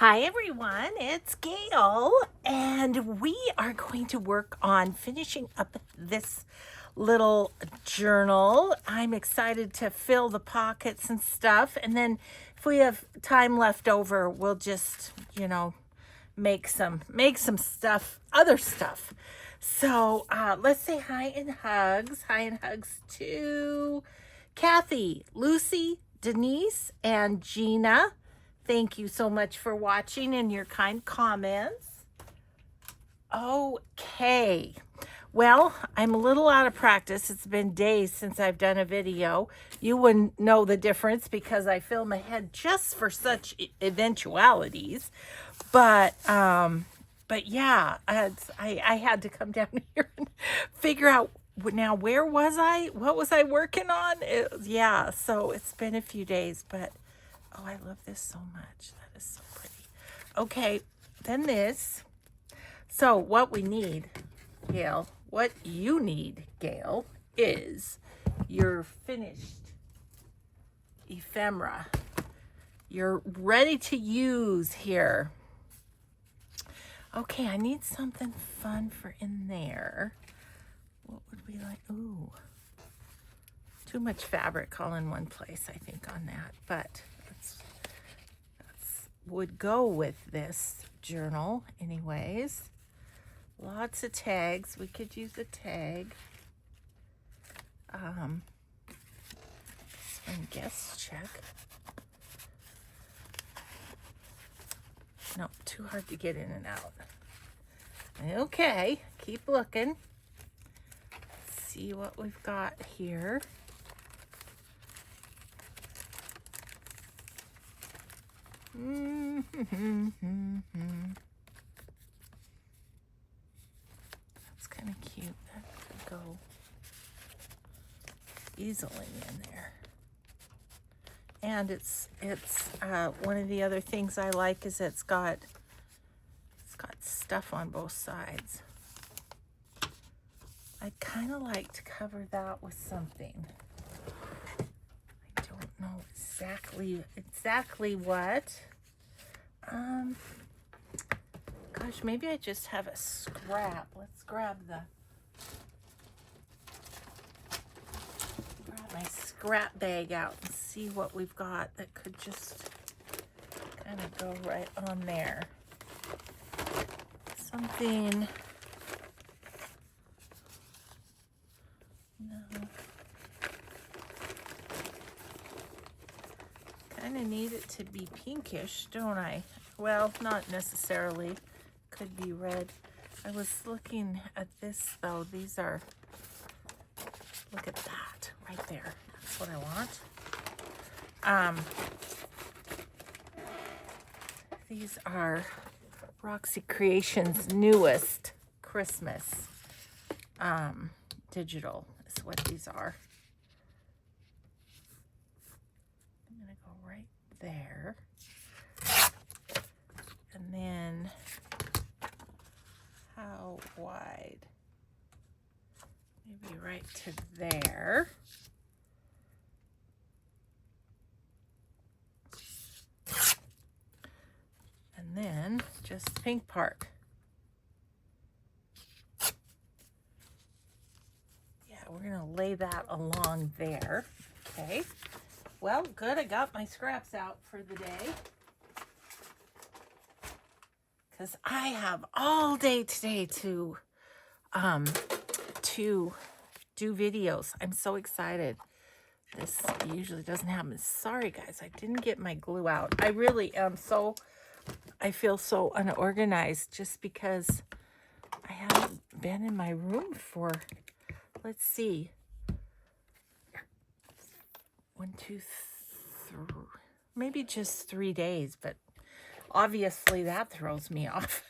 Hi everyone, it's Gail, and we are going to work on finishing up this little journal. I'm excited to fill the pockets and stuff, and then if we have time left over, we'll just, make some stuff, other stuff. So let's say hi and hugs. Hi and hugs to Kathy, Lucy, Denise, and Gina. Thank you so much for watching and your kind comments. Okay. Well, I'm a little out of practice. It's been days since I've done a video. You wouldn't know the difference because I film ahead just for such eventualities. But yeah, I had to come down here and figure out now, where was I? What was I working on? Yeah, so it's been a few days, but oh, I love this so much. That is so pretty. Okay, then this. So what we need, Gail, what you need, Gail, is your finished ephemera. You're ready to use here. Okay, I need something fun for in there. What would we like? Ooh, too much fabric all in one place, I think, on that, but that's would go with this journal anyways. Lots of tags. We could use a tag. Spring guest check. No, too hard to get in and out. Okay, keep looking. Let's see what we've got here. That's kind of cute. That could go easily in there. And it's one of the other things I like is it's got stuff on both sides. I'd kind of like to cover that with something. I don't know exactly what. Gosh, maybe I just have a scrap. Let's grab my scrap bag out and see what we've got that could just kind of go right on there. Something. No. Kind of need it to be pinkish, don't I? Well, not necessarily. Could be red. I was looking at this though. These are, look at that right there. That's what I want. These are Roxy Creations' newest Christmas digital is what these are. I'm gonna go right there. And then how wide? Maybe right to there. And then just the pink part. Yeah, we're gonna lay that along there. Okay. Well, good, I got my scraps out for the day. Because I have all day today to do videos. I'm so excited. This usually doesn't happen. Sorry guys, I didn't get my glue out. I really am I feel so unorganized just because I haven't been in my room for, let's see, 1, 2, 3, maybe just 3 days, but obviously that throws me off.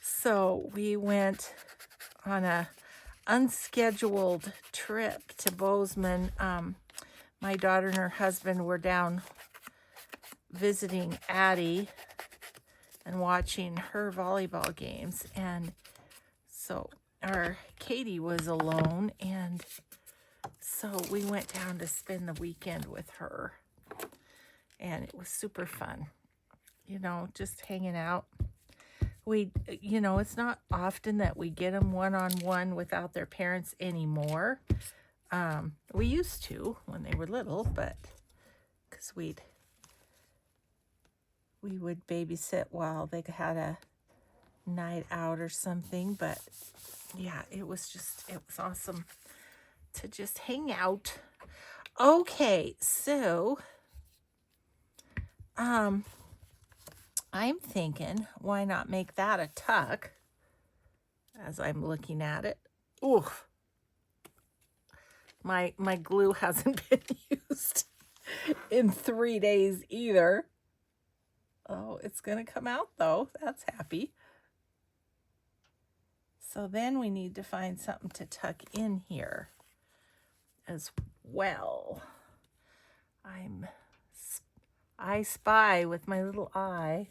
So we went on a unscheduled trip to Bozeman. My daughter and her husband were down visiting Addie and watching her volleyball games, and so our Katie was alone, and so we went down to spend the weekend with her, and it was super fun. you know, just hanging out. You know, it's not often that we get them one-on-one without their parents anymore. We used to when they were little, but because we would babysit while they had a night out or something. But yeah, it was awesome to just hang out. Okay, so I'm thinking, why not make that a tuck as I'm looking at it. Oof. My glue hasn't been used in 3 days either. Oh, it's going to come out though. That's happy. So then we need to find something to tuck in here as well. I spy with my little eye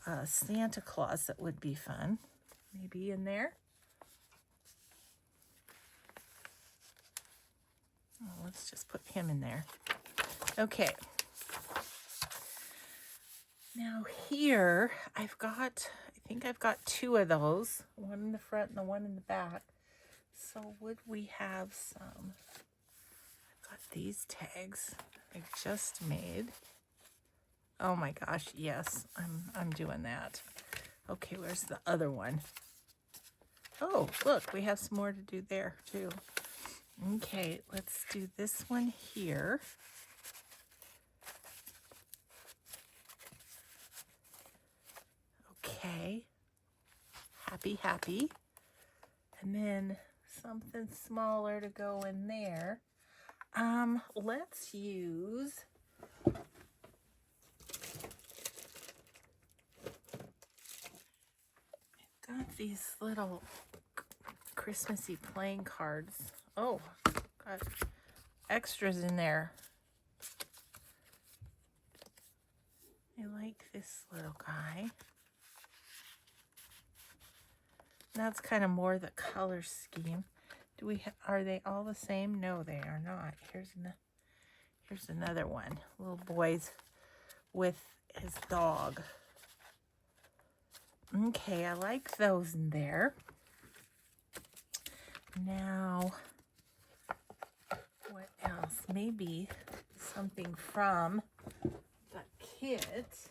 a Santa Claus that would be fun. Maybe in there. Oh, let's just put him in there. Okay. Now here I think I've got 2 of those, one in the front and the one in the back. So would we have some? I've got these tags I just made. Oh my gosh, yes, I'm doing that. Okay, where's the other one? Oh, look, we have some more to do there too. Okay, let's do this one here. Okay, happy. And then something smaller to go in there. Let's use got these little Christmassy playing cards. Oh, got extras in there. I like this little guy. That's kind of more the color scheme. Are they all the same? No, they are not. Here's another one. Little boys with his dog. Okay, I like those in there. Now, what else? Maybe something from the kit.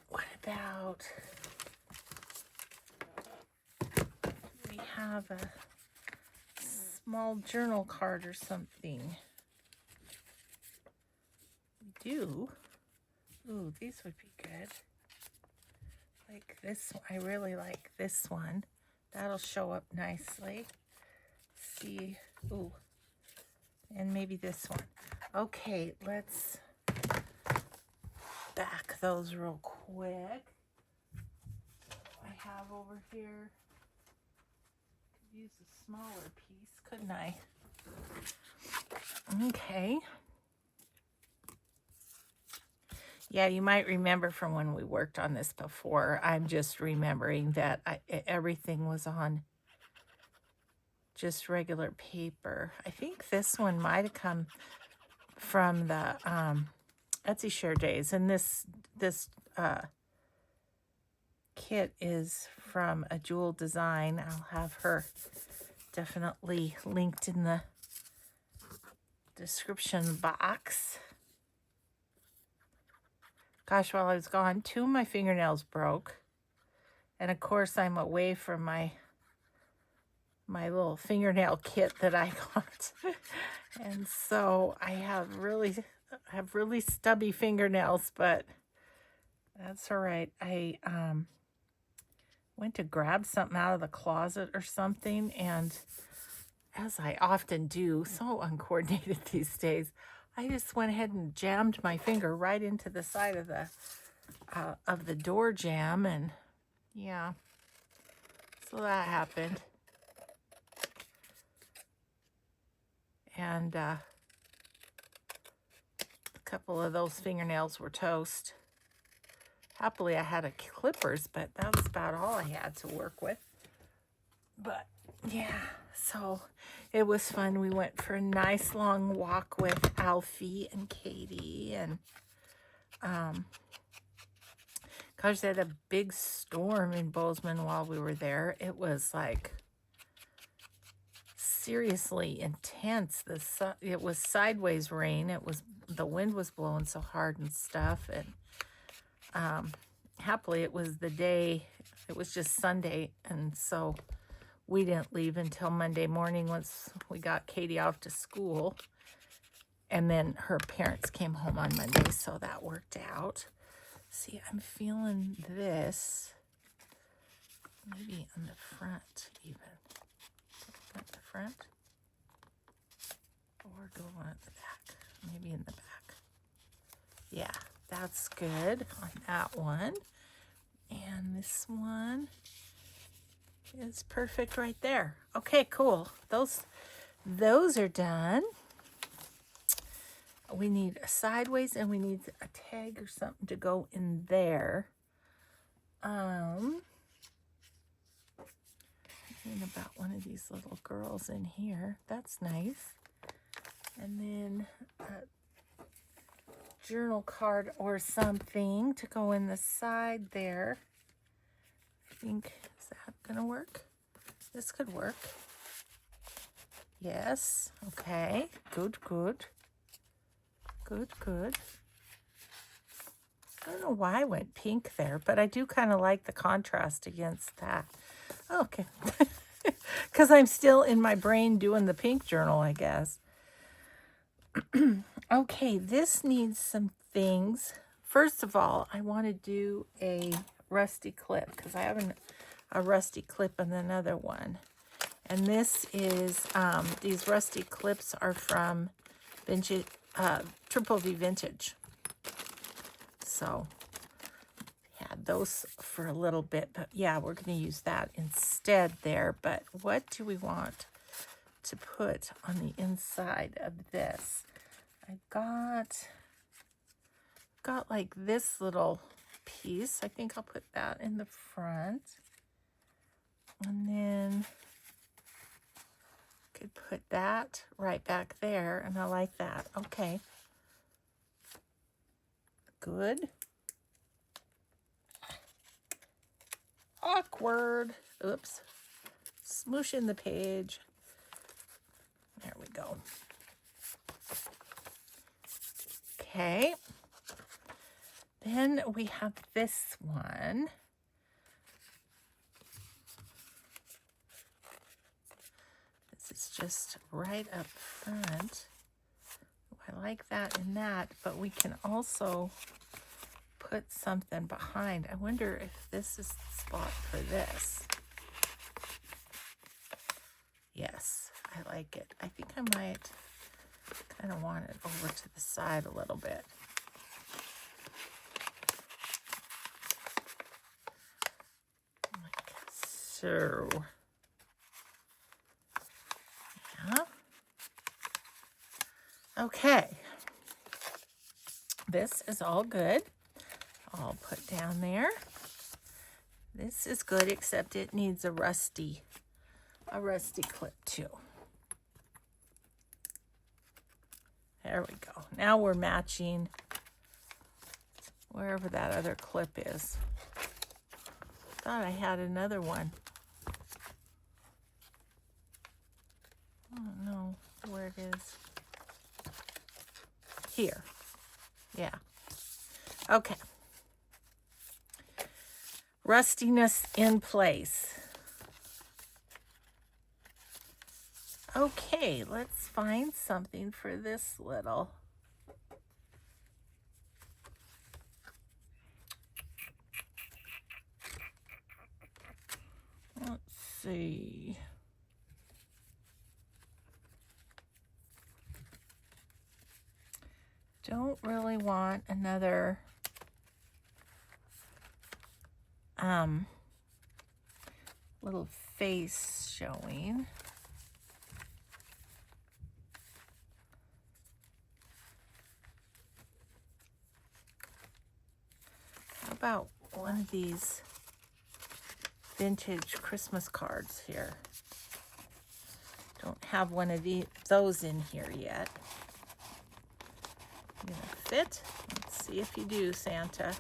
What about, we have a small journal card or something. We do. Ooh, these would be good. Like this one. I really like this one. That'll show up nicely. See. Ooh. And maybe this one. Okay, let's back those real quick. I have over here. Could use a smaller piece, couldn't I? Okay. Yeah, you might remember from when we worked on this before. I'm just remembering that everything was on just regular paper. I think this one might have come from the Etsy Share Days, and this kit is from AJeweldDesign. I'll have her definitely linked in the description box. Gosh, while I was gone, 2 of my fingernails broke. And of course, I'm away from my little fingernail kit that I got. And so I have really stubby fingernails, but that's all right. I went to grab something out of the closet or something, and as I often do, so uncoordinated these days, I just went ahead and jammed my finger right into the side of the door jamb, and yeah, so that happened. And a couple of those fingernails were toast. Happily, I had clippers, but that was about all I had to work with. But yeah, so It was fun. We went for a nice long walk with Alfie and Katie, and gosh, they had a big storm in Bozeman while we were there. It was like seriously intense. It was sideways rain. The wind was blowing so hard and stuff, and happily it was just Sunday, and so we didn't leave until Monday morning once we got Katie off to school. And then her parents came home on Monday, so that worked out. See, I'm feeling this. Maybe on the front even. At the front. Or do I want it at the back? Maybe in the back. Yeah, that's good on that one. And this one is perfect right there. Okay, cool. Those are done. We need a sideways, and we need a tag or something to go in there. Thinking about one of these little girls in here. That's nice. And then a journal card or something to go in the side there. I think, is that gonna work? This could work. Yes. Okay. Good, good. Good, good. I don't know why I went pink there, but I do kind of like the contrast against that. Okay. Because I'm still in my brain doing the pink journal, I guess. Okay, this needs some things. First of all, I want to do a rusty clip because I have a rusty clip and another one. And this is, these rusty clips are from Vintage, Triple V Vintage. So, had those for a little bit, but yeah, we're going to use that instead there. But what do we want to put on the inside of this? I've got like this little piece. I think I'll put that in the front. And then could put that right back there, and I like that. Okay. Good. Awkward. Oops. Smooshing the page. There we go. Okay. Then we have this one. This is just right up front. I like that and that, but we can also put something behind. I wonder if this is the spot for this. Yes, I like it. I think I might kind of want it over to the side a little bit. Like so. Yeah. Okay. This is all good. I'll put down there. This is good, except it needs a rusty clip too. There we go. Now we're matching wherever that other clip is. Thought I had another one. I don't know where it is. Here. Yeah. Okay. Rustiness in place. Okay, let's find something for this little. Let's see. Don't really want another little face showing. How about one of these vintage Christmas cards here? Don't have one of those in here yet. You gonna fit? Let's see if you do, Santa.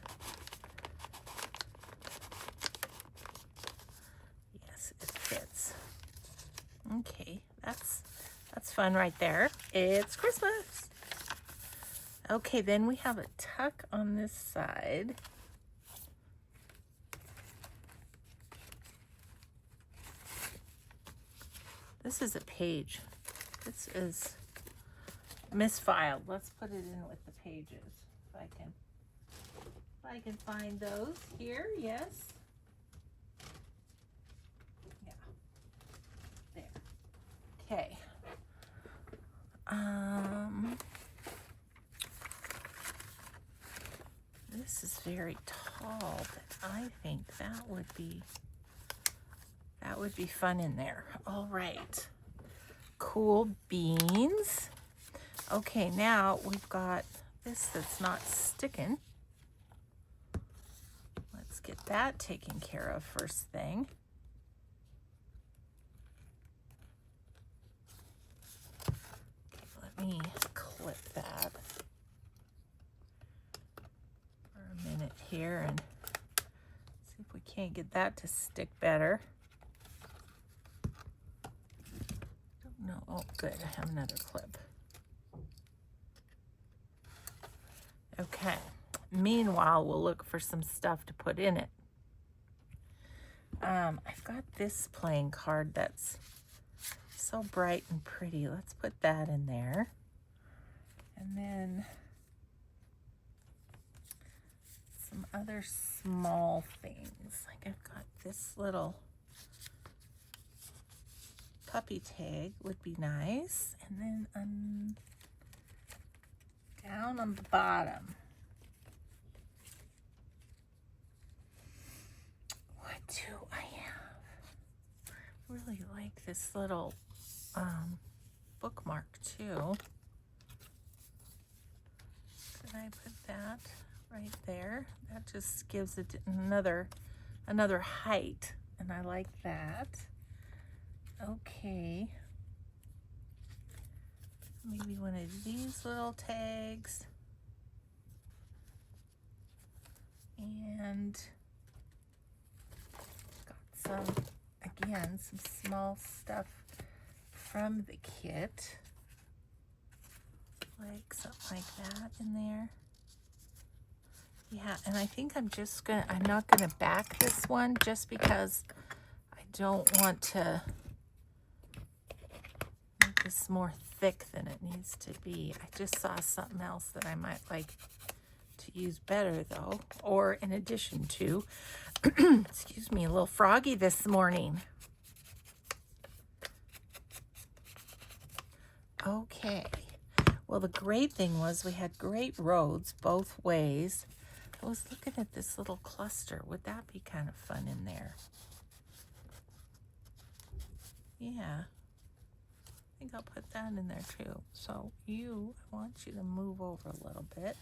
Yes, it fits. Okay, that's fun right there. It's Christmas. Okay, then we have a tuck on this side. This is a page. This is misfiled. Let's put it in with the pages. If I can find those here, yes. Yeah. There. Okay. This is very tall, but I think that would be fun in there. All right. Cool beans. Okay, now we've got this that's not sticking. Let's get that taken care of first thing. Okay, let me clip that for a minute here and see if we can't get that to stick better. No, oh good, I have another clip. Okay, meanwhile, we'll look for some stuff to put in it. I've got this playing card that's so bright and pretty. Let's put that in there. And then some other small things. Like I've got this little puppy tag would be nice. And then down on the bottom, what do I have? I really like this little bookmark too. Could I put that right there? That just gives it another height, and I like that. Okay. Maybe one of these little tags. And got some small stuff from the kit. Like something like that in there. Yeah, and I think I'm not gonna back this one just because I don't want to make this more thick than it needs to be. I just saw something else that I might like to use better though, or in addition to. Excuse me, a little froggy this morning. Okay, well the great thing was we had great roads both ways. I was looking at this little cluster. Would that be kind of fun in there? Yeah. I think I'll put that in there too. So I want you to move over a little bit.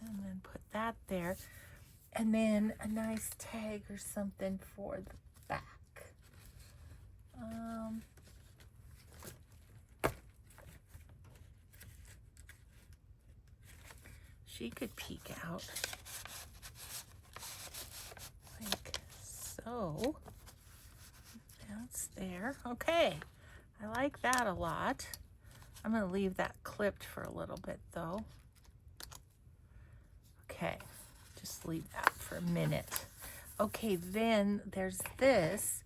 And then put that there. And then a nice tag or something for the back. She could peek out like so. That's there. Okay, I like that a lot. I'm going to leave that clipped for a little bit though. Okay, just leave that for a minute. Okay, then there's this,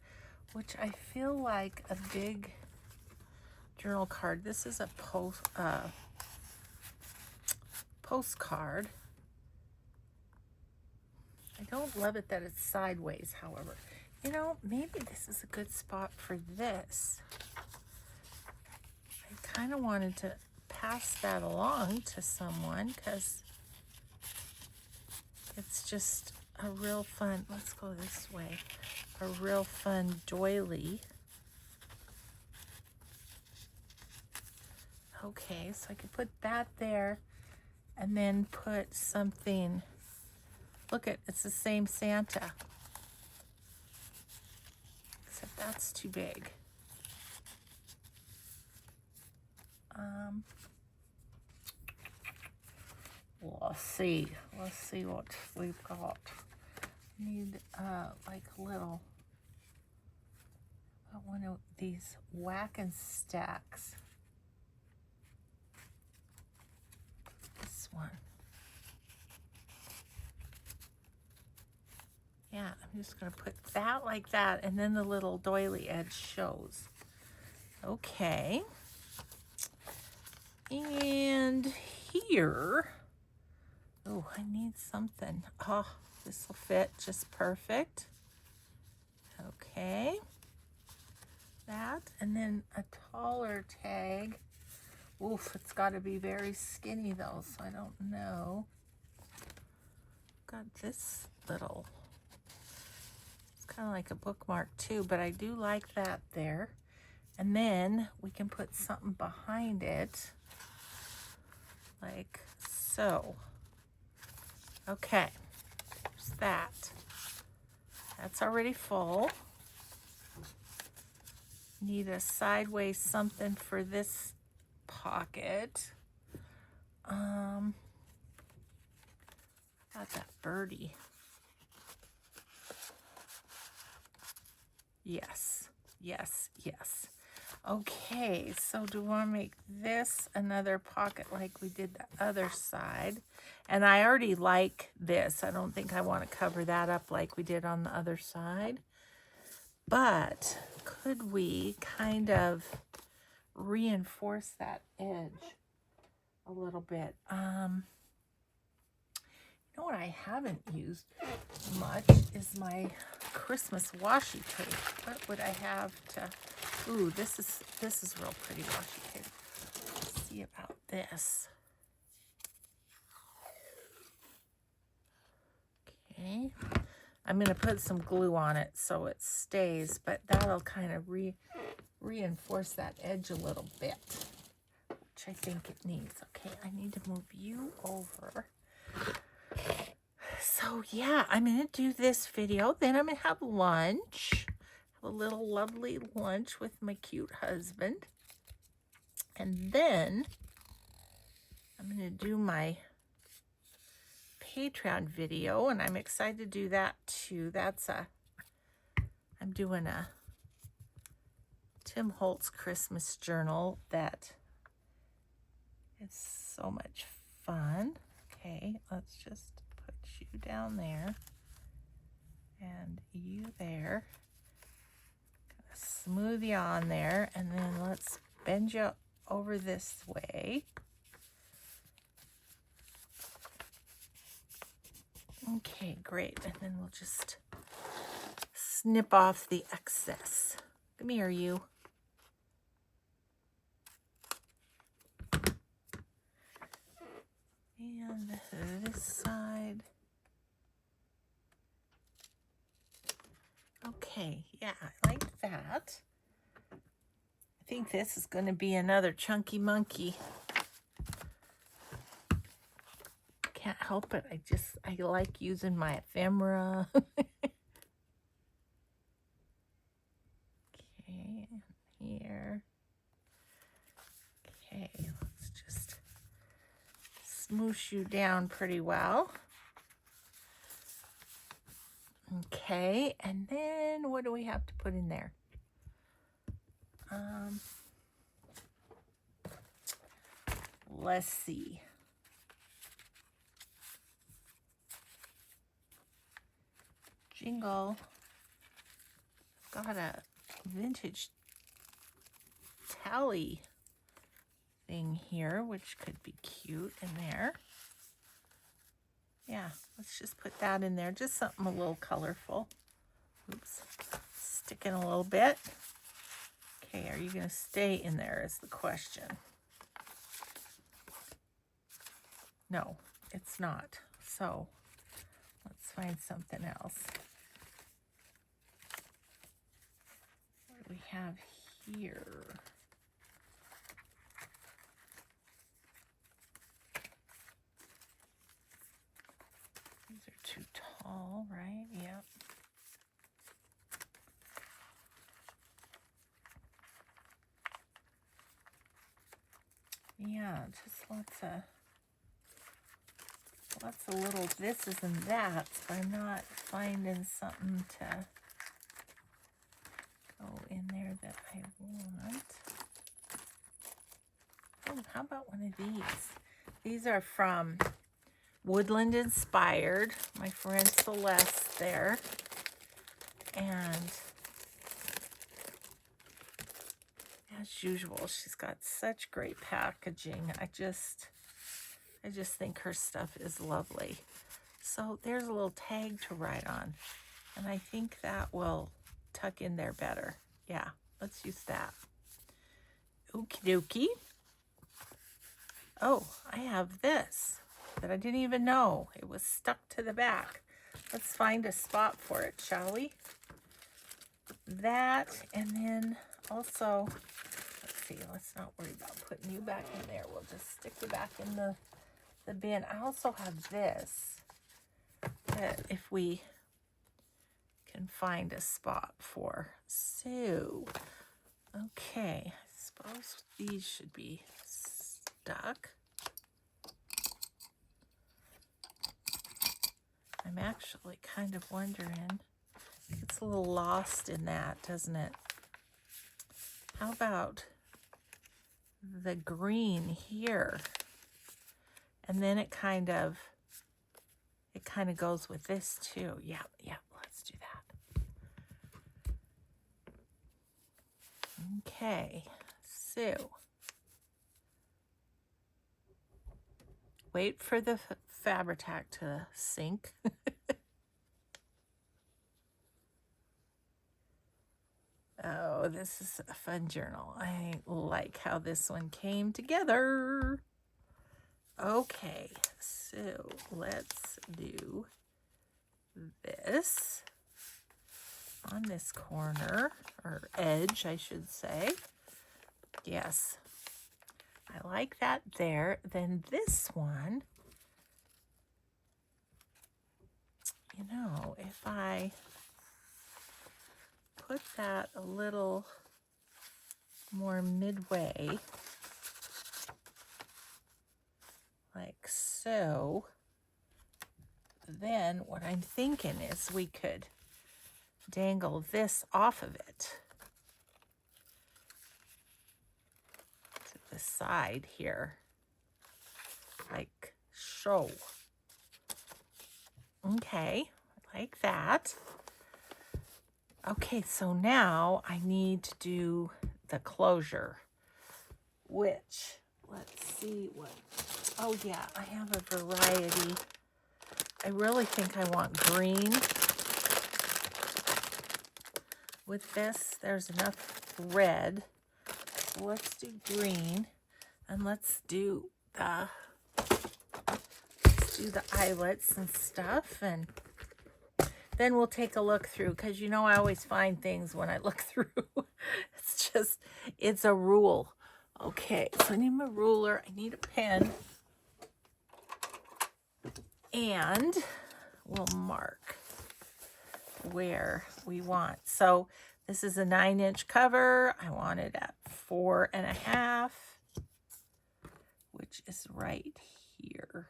which I feel like a big journal card. This is a postcard. I don't love it that it's sideways, however. You know, maybe this is a good spot for this. I kind of wanted to pass that along to someone because it's just a real fun, let's go this way, a real fun doily. Okay, so I could put that there and then put something, look at, it's the same Santa. Except that's too big. Let's see what we've got. Need like a little, one of these whack and stacks. This one. Yeah, I'm just going to put that like that, and then the little doily edge shows. Okay. And here, oh, I need something. Oh, this will fit just perfect. Okay. That, and then a taller tag. Oof, it's got to be very skinny though, so I don't know. Got this little, it's kind of like a bookmark too, but I do like that there. And then we can put something behind it, like so. Okay, there's that. That's already full. Need a sideways something for this pocket. Got that birdie. Yes, yes, yes. Okay, so do I want to make this another pocket like we did the other side? And I already like this. I don't think I want to cover that up like we did on the other side. But could we kind of reinforce that edge a little bit? You know what I haven't used much is my Christmas washi tape. What would I have to? Ooh, this is real pretty washi tape. Let's see about this. Okay, I'm gonna put some glue on it so it stays, but that'll kind of reinforce that edge a little bit, which I think it needs. Okay, I need to move you over. So yeah, I'm gonna do this video, then I'm gonna have lunch, have a little lovely lunch with my cute husband, and then I'm gonna do my Patreon video, and I'm excited to do that too. I'm doing a Tim Holtz Christmas journal that is so much fun. Okay, let's just put you down there and you there. Gonna smooth you on there, and then let's bend you over this way. Okay, great. And then we'll just snip off the excess. Come here, you. And this side. Okay, yeah, I like that. I think this is going to be another chunky monkey. Can't help it. I like using my ephemera. Okay, here. Okay, let's just smoosh you down pretty well. Okay, and then what do we have to put in there? Let's see. Jingle. Got a vintage tally thing here, which could be cute in there. Yeah, let's just put that in there. Just something a little colorful. Oops, sticking a little bit. Okay, are you going to stay in there is the question. No, it's not. So let's find something else. What do we have here? These are too tall, right? Yep. just lots of little thises and that's, but I'm not finding something to go in there that I want. Oh, how about one of these? These are from Woodland Inspired, my friend Celeste there. And as usual, she's got such great packaging. I just think her stuff is lovely. So there's a little tag to write on, and I think that will tuck in there better. Yeah, let's use that. Okie dokie. Oh, I have this that I didn't even know. It was stuck to the back. Let's find a spot for it, shall we? That, and then also, let's see, let's not worry about putting you back in there. We'll just stick you back in the bin. I also have this that if we can find a spot for. So, okay, I suppose these should be stuck. I'm actually kind of wondering, it's a little lost in that, doesn't it? How about the green here? And then it kind of goes with this too. Yeah, let's do that. Okay, so wait for the Fabri-Tac to sink. Oh, this is a fun journal. I like how this one came together. Okay, so let's do this on this corner, or edge, I should say. Yes, I like that there. Then this one, you know, if I put that a little more midway, like so, then what I'm thinking is we could dangle this off of it to the side here, like so. Okay, like that. Okay, so now I need to do the closure, which, let's see what, oh yeah, I have a variety. I really think I want green with this. There's enough red. So let's do green, and let's do the eyelets and stuff, and then we'll take a look through, because you know I always find things when I look through. It's a rule. Okay, so I need my ruler, I need a pen, and we'll mark where we want. So this is a 9-inch cover. I want it at 4.5, which is right here.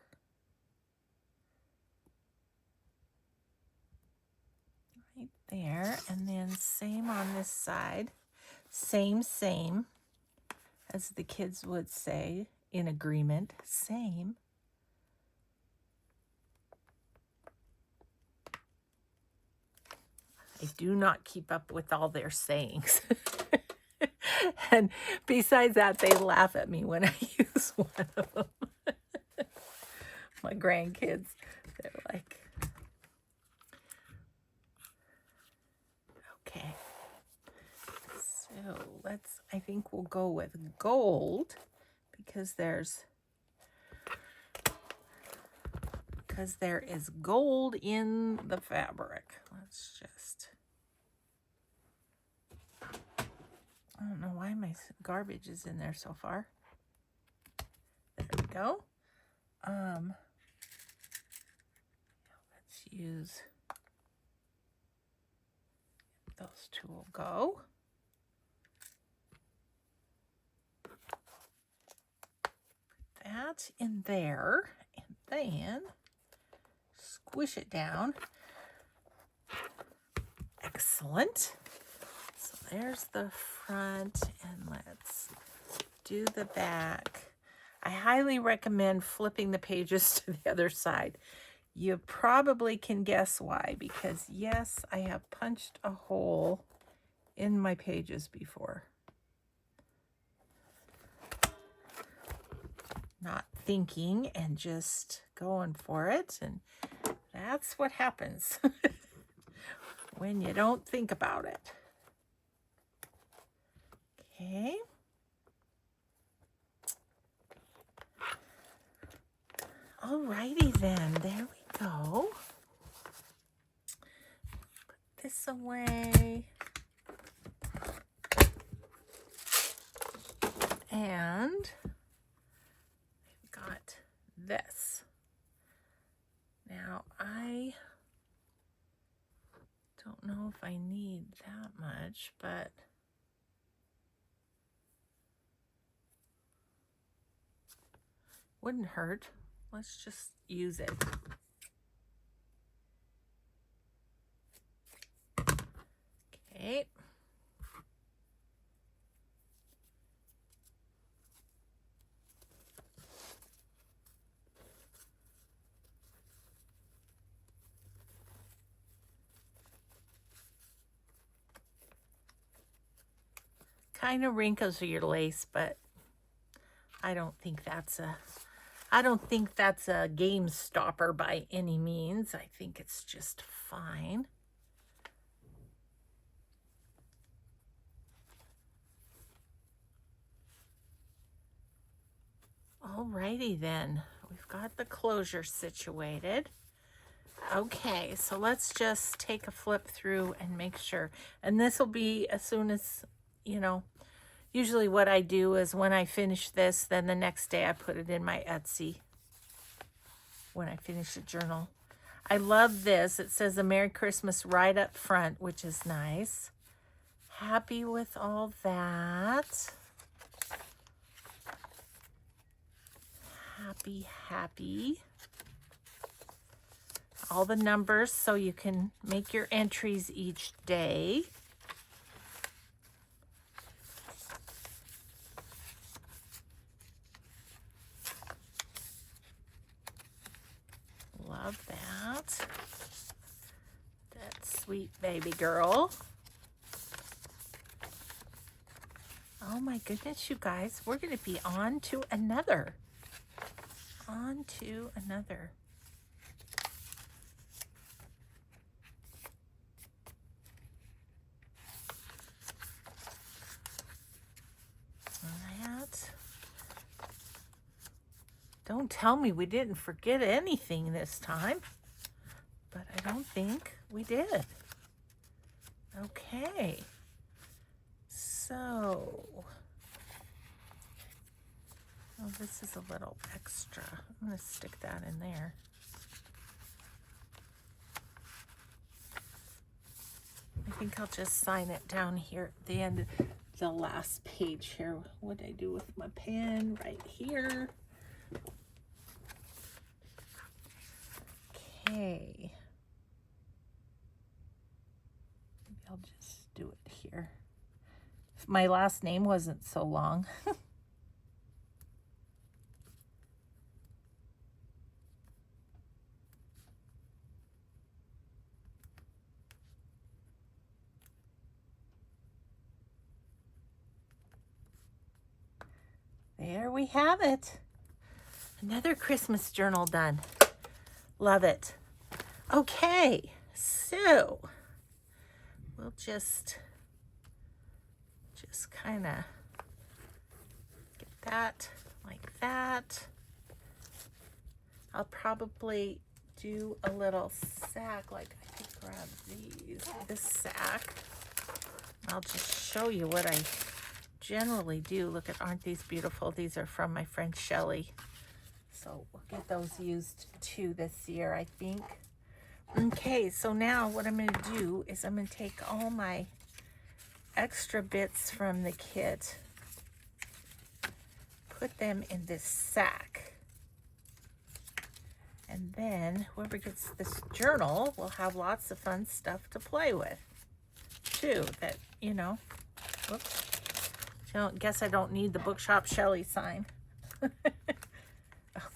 Right there. And then same on this side. Same, as the kids would say, in agreement. Same. I do not keep up with all their sayings. And besides that, they laugh at me when I use one of them. My grandkids, they're like, okay. So I think we'll go with gold because there is gold in the fabric. Let's just, I don't know why my garbage is in there so far. There we go. Let's use, those two will go. Put that in there, and then squish it down. Excellent. So there's the front, and let's do the back. I highly recommend flipping the pages to the other side. You probably can guess why, because yes, I have punched a hole in my pages before. Not thinking and just going for it, and that's what happens when you don't think about it. Okay. Alrighty then, there we go. Put this away. And I've got this. Now I don't know if I need that much, but wouldn't hurt. Let's just use it. Okay. Kind of wrinkles your lace, but I don't think that's a game stopper by any means. I think it's just fine. Alrighty then, we've got the closure situated. Okay, so let's just take a flip through and make sure. And this will be as soon as, you know, usually what I do is when I finish this, then the next day I put it in my Etsy when I finish the journal. I love this. It says a Merry Christmas right up front, which is nice. Happy with all that. Happy. All the numbers so you can make your entries each day. Love that. That sweet baby girl. Oh my goodness, you guys, we're going to be on to another. On to another. Don't tell me we didn't forget anything this time, but I don't think we did. Okay, so, oh, this is a little extra. I'm going to stick that in there. I think I'll just sign it down here at the end of the last page here. What did I do with my pen? Right here. Okay. Maybe I'll just do it here. If my last name wasn't so long. There we have it. Another Christmas journal done. Love it. Okay, so we'll just kind of get that like that. I'll probably do a little sack, like I could grab this sack. I'll just show you what I generally do. Look at, aren't these beautiful? These are from my friend Shelly. So we'll get those used too this year, I think. Okay, so now what I'm going to do is I'm going to take all my extra bits from the kit, put them in this sack. And then whoever gets this journal will have lots of fun stuff to play with too. That, you know, whoops. Guess I don't need the Bookshop Shelly sign.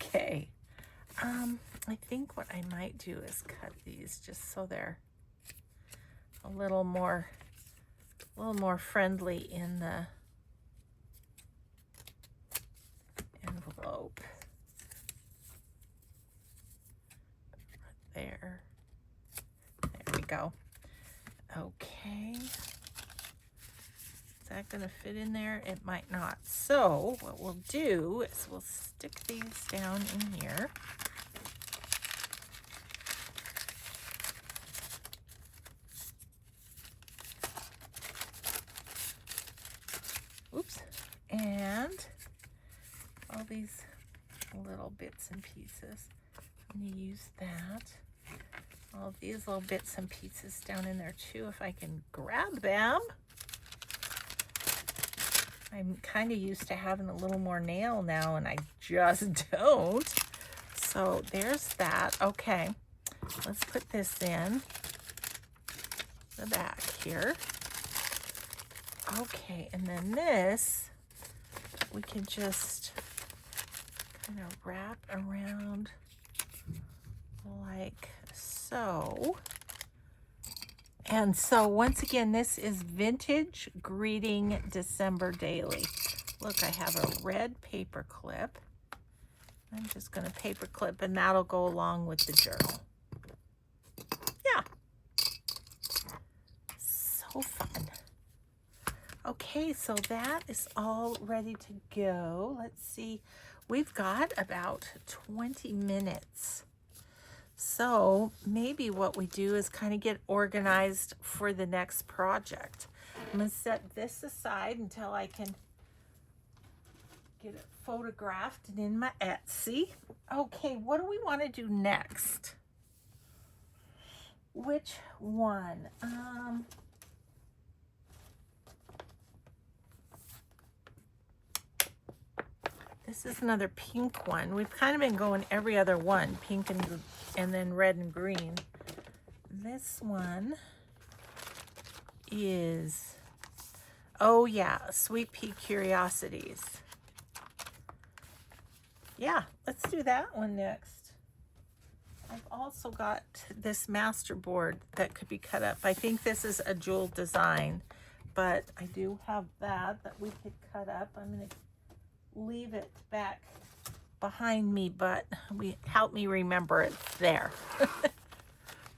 Okay. I think what I might do is cut these just so they're a little more friendly in the envelope. There we go. Okay. Is that going to fit in there? It might not. So what we'll do is we'll stick these down in here. Oops. And all these little bits and pieces. I'm going to use that. All these little bits and pieces down in there too, if I can grab them. I'm kind of used to having a little more nail now, and I just don't. So there's that. Okay, let's put this in the back here. Okay, and then this, we can just kind of wrap around like so. And so once again, this is Vintage Greeting December Daily. Look, I have a red paper clip. I'm just going to paper clip, and that'll go along with the journal. Yeah. So fun. Okay, so that is all ready to go. Let's see. We've got about 20 minutes. So maybe what we do is kind of get organized for the next project. I'm going to set this aside until I can get it photographed and in my Etsy. Okay, what do we want to do next? Which one? This is another pink one. We've kind of been going every other one, pink and then red and green. This one is, oh yeah, Sweet Pea Curiosities. Yeah, let's do that one next. I've also got this master board that could be cut up. I think this is a AJeweldDesign, but I do have that we could cut up. I'm going to leave it back behind me, but help me remember it's there.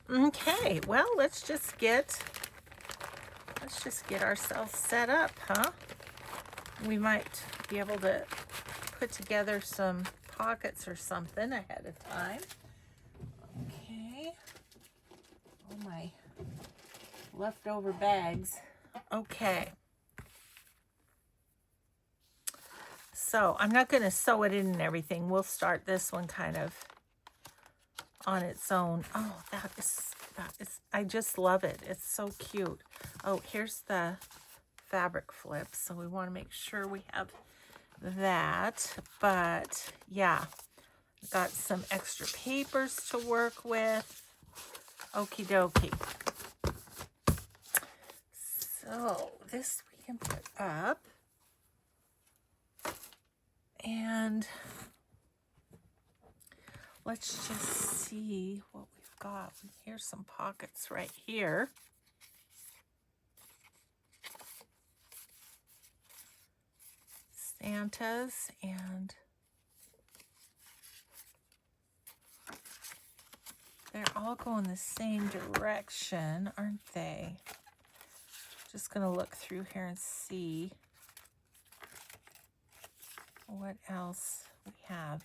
Okay, well, let's just get ourselves set up, huh? We might be able to put together some pockets or something ahead of time. Okay. Oh, my leftover bags. Okay. So I'm not going to sew it in and everything. We'll start this one kind of on its own. Oh, that is, I just love it. It's so cute. Oh, here's the fabric flip. So we want to make sure we have that. But yeah, got some extra papers to work with. Okie dokie. So this we can put up. And let's just see what we've got. Here's some pockets right here. Santas, and they're all going the same direction, aren't they? Just going to look through here and see what else we have.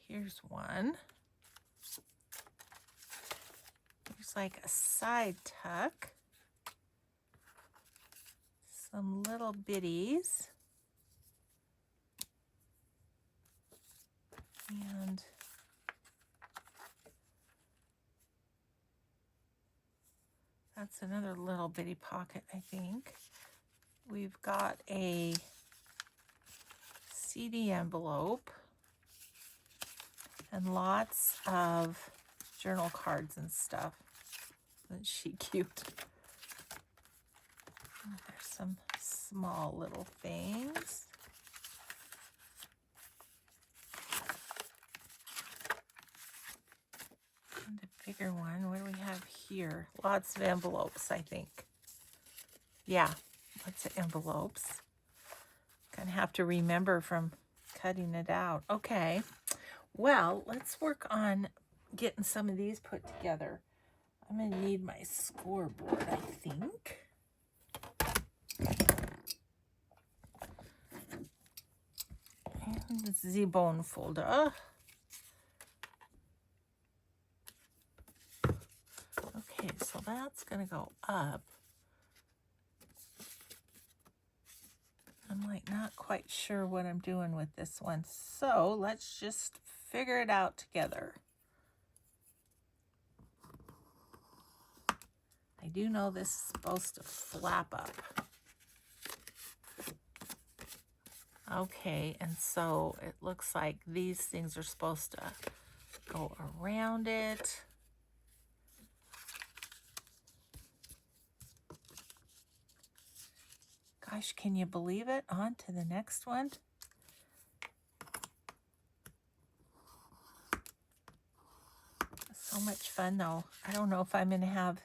Here's one. There's like a side tuck. Some little bitties. And that's another little bitty pocket, I think. We've got a CD envelope and lots of journal cards and stuff. Isn't she cute? There's some small little things. And a bigger one. What do we have here? Lots of envelopes, I think. Yeah, lots of envelopes. Gonna have to remember from cutting it out. Okay, well, let's work on getting some of these put together. I'm gonna need my scoreboard, I think. And the bone folder. Okay, so that's gonna go up. I'm like not quite sure what I'm doing with this one. So let's just figure it out together. I do know this is supposed to flap up. Okay, and so it looks like these things are supposed to go around it. Gosh, can you believe it? On to the next one. So much fun though. I don't know if I'm going to have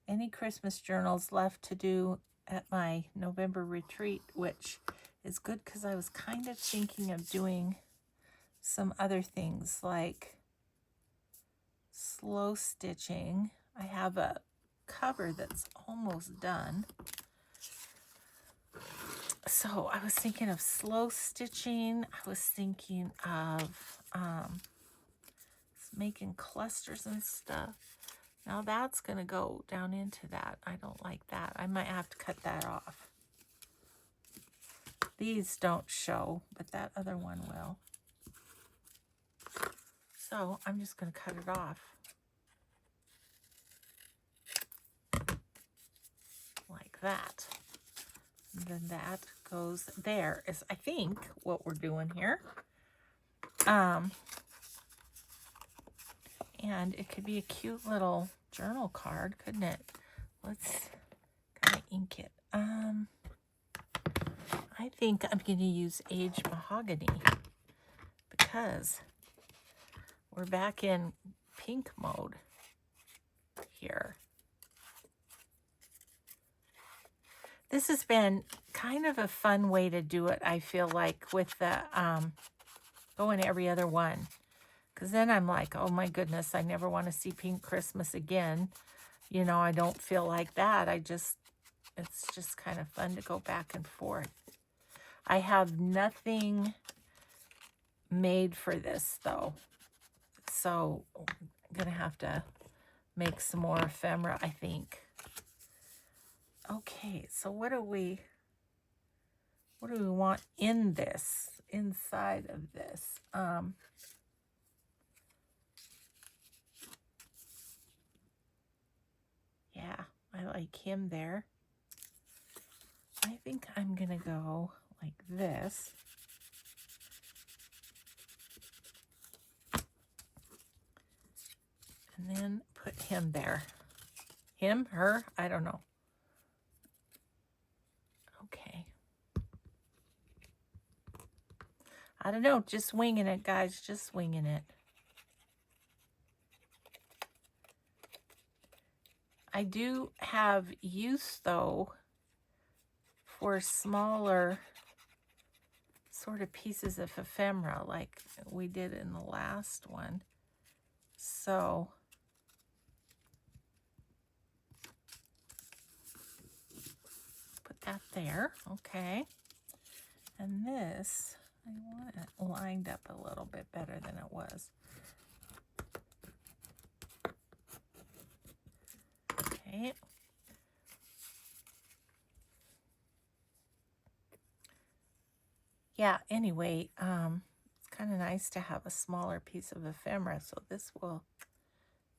any Christmas journals left to do at my November retreat, which is good because I was kind of thinking of doing some other things like slow stitching. I have a cover that's almost done. So I was thinking of slow stitching. I was thinking of making clusters and stuff. Now that's going to go down into that. I don't like that. I might have to cut that off. These don't show, but that other one will. So I'm just going to cut it off. Like that. And then that goes there is, I think, what we're doing here. And it could be a cute little journal card, couldn't it? Let's kind of ink it. I think I'm going to use aged mahogany because we're back in pink mode here. This has been kind of a fun way to do it, I feel like, with the going every other one. Because then I'm like, oh my goodness, I never want to see Pink Christmas again. You know, I don't feel like that. It's just kind of fun to go back and forth. I have nothing made for this though. So I'm going to have to make some more ephemera, I think. Okay, so what do we want in this, inside of this? Yeah, I like him there. I think I'm gonna go like this. And then put him there. Him, her, I don't know. Okay. I don't know, just winging it, guys, just winging it. I do have use, though, for smaller sort of pieces of ephemera like we did in the last one. So put that there, okay. And this, I want it lined up a little bit better than it was. Okay. Yeah, anyway, it's kind of nice to have a smaller piece of ephemera, so this will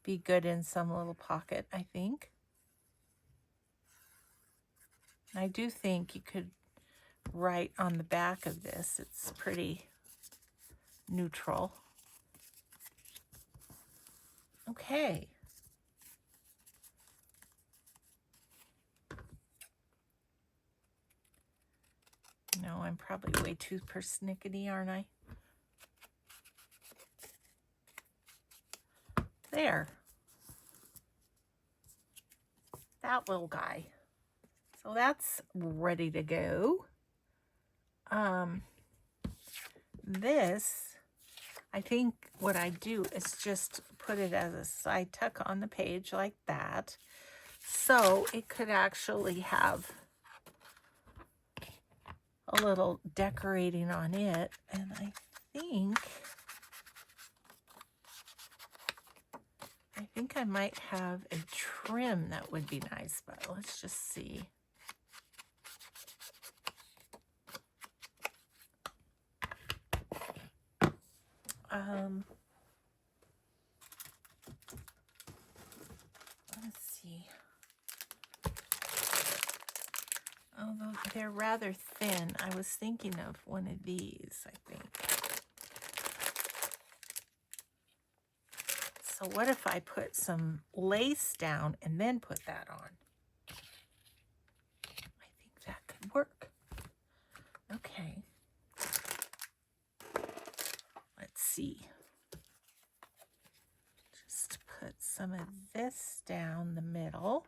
be good in some little pocket, I think. I do think you could right on the back of this. It's pretty neutral. Okay. No, I'm probably way too persnickety, aren't I? There. That little guy. So that's ready to go. This, I think what I do is just put it as a side tuck on the page like that. So it could actually have a little decorating on it. And I think I might have a trim that would be nice, but let's just see. Let's see. Although they're rather thin, I was thinking of one of these, I think. So what if I put some lace down and then put that on? I think that could work. Okay. Let's see. Just put some of this down the middle.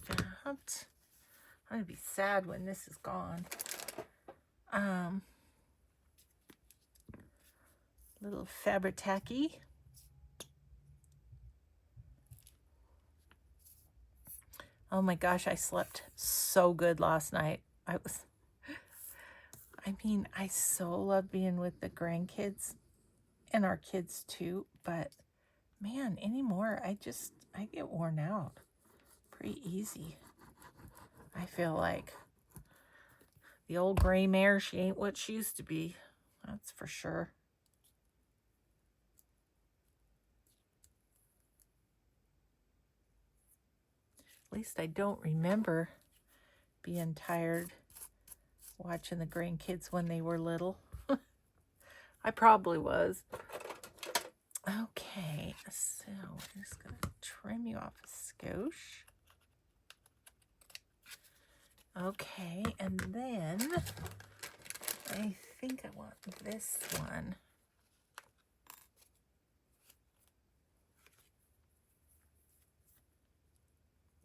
Like that. I'm going to be sad when this is gone. Little fabric tacky. Oh my gosh, I slept so good last night. I so love being with the grandkids and our kids too, but man, anymore, I get worn out pretty easy. I feel like the old gray mare, she ain't what she used to be. That's for sure. At least I don't remember being tired watching the grandkids when they were little. I probably was. Okay, so I'm just going to trim you off a skosh. Okay, and then I think I want this one.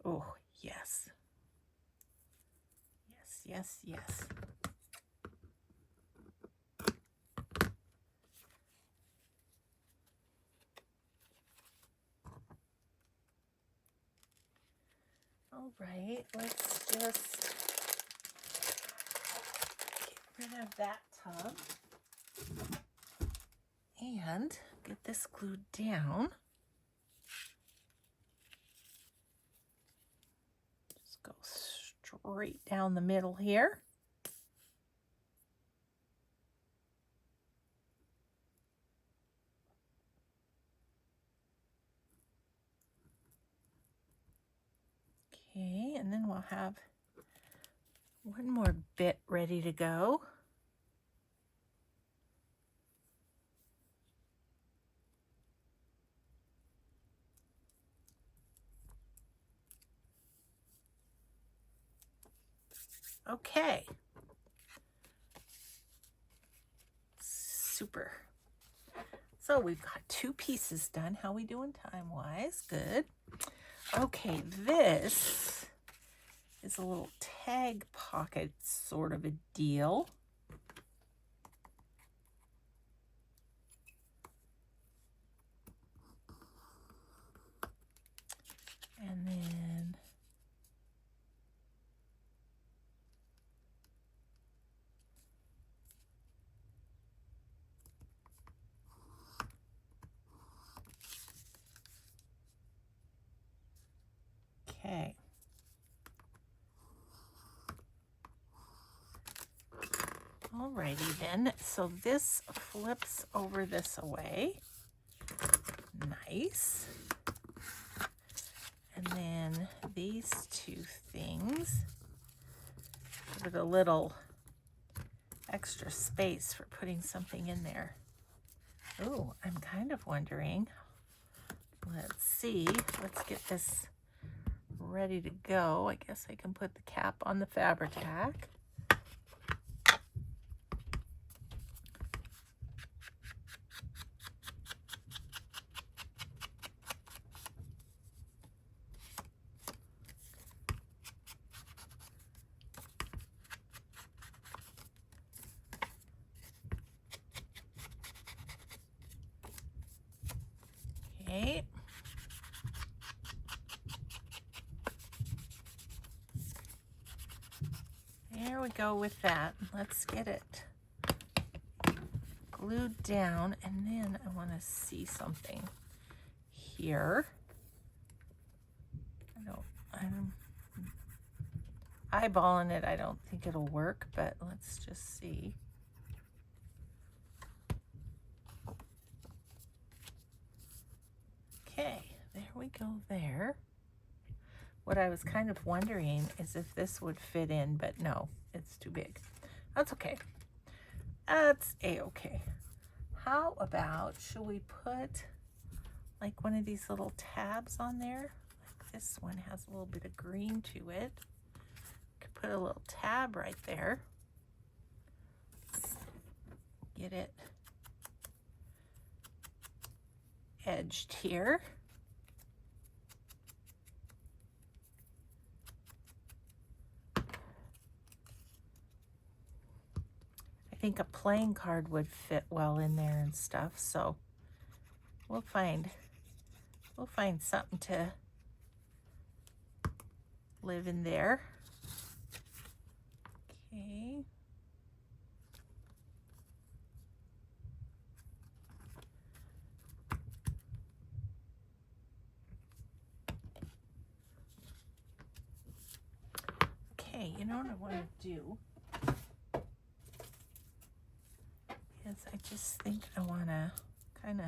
Oh, yes. Yes, yes, yes. All right, let's just get rid of that tub and get this glued down. Just go straight down the middle here. Okay, and then we'll have one more bit ready to go. Okay. Super. So we've got 2 pieces done. How we doing time-wise? Good. Okay, this is a little tag pocket sort of a deal. And then okay. Alrighty then, so this flips over this away. Nice. And And then these two things, give it a little extra space for putting something in there. Oh, I'm kind of wondering, let's see, let's get this ready to go. I guess I can put the cap on the Fabri-Tac. Okay. There we go with that. Let's get it glued down, and then I want to see something here. I'm eyeballing it. I don't think it'll work, but let's just see. Okay, there we go there. What I was kind of wondering is if this would fit in, but no, it's too big. That's okay. That's a-okay. How about, should we put like one of these little tabs on there? Like this one has a little bit of green to it. Could put a little tab right there. Let's get it edged here. I think a playing card would fit well in there and stuff, so we'll find something to live in there. Okay. Okay, you know what I want to do is I just think I want to kind of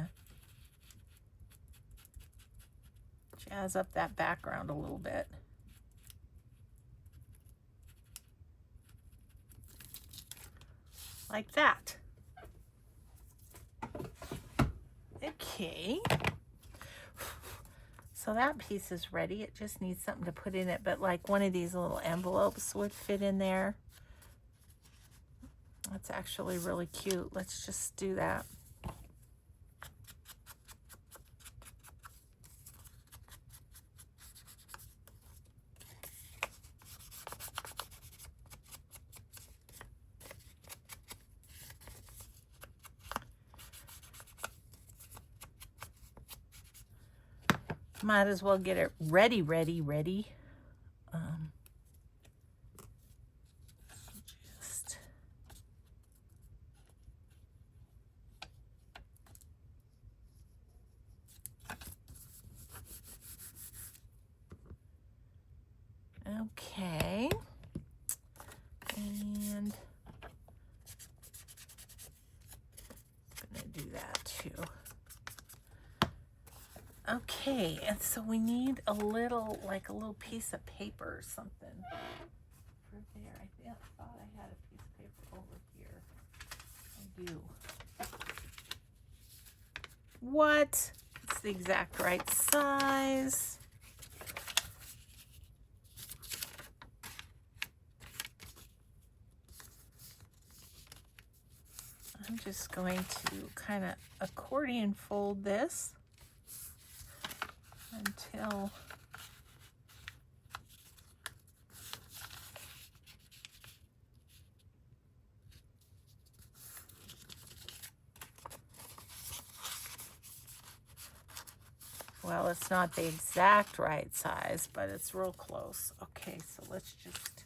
jazz up that background a little bit. Like that. Okay. So that piece is ready. It just needs something to put in it, but like one of these little envelopes would fit in there. That's actually really cute. Let's just do that. Might as well get it ready. Just okay, and I'm gonna do that too. Okay, and so we need a little, like a little piece of paper or something for there. I thought I had a piece of paper over here. I do. What? It's the exact right size. I'm just going to kind of accordion fold this until well, it's not the exact right size, but it's real close. Okay, so let's just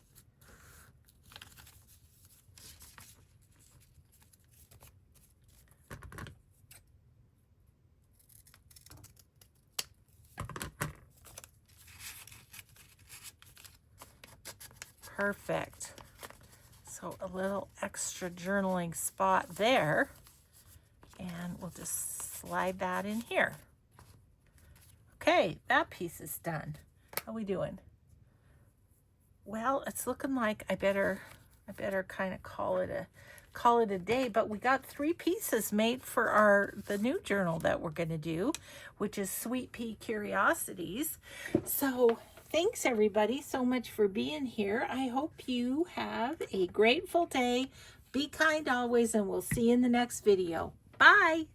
perfect. So a little extra journaling spot there, and we'll just slide that in here. Okay, that piece is done. How we doing? Well, it's looking like I better kind of call it a day, but we got 3 pieces made for the new journal that we're going to do, which is Sweet Pea Curiosities. So thanks everybody so much for being here. I hope you have a grateful day. Be kind always, and we'll see you in the next video. Bye.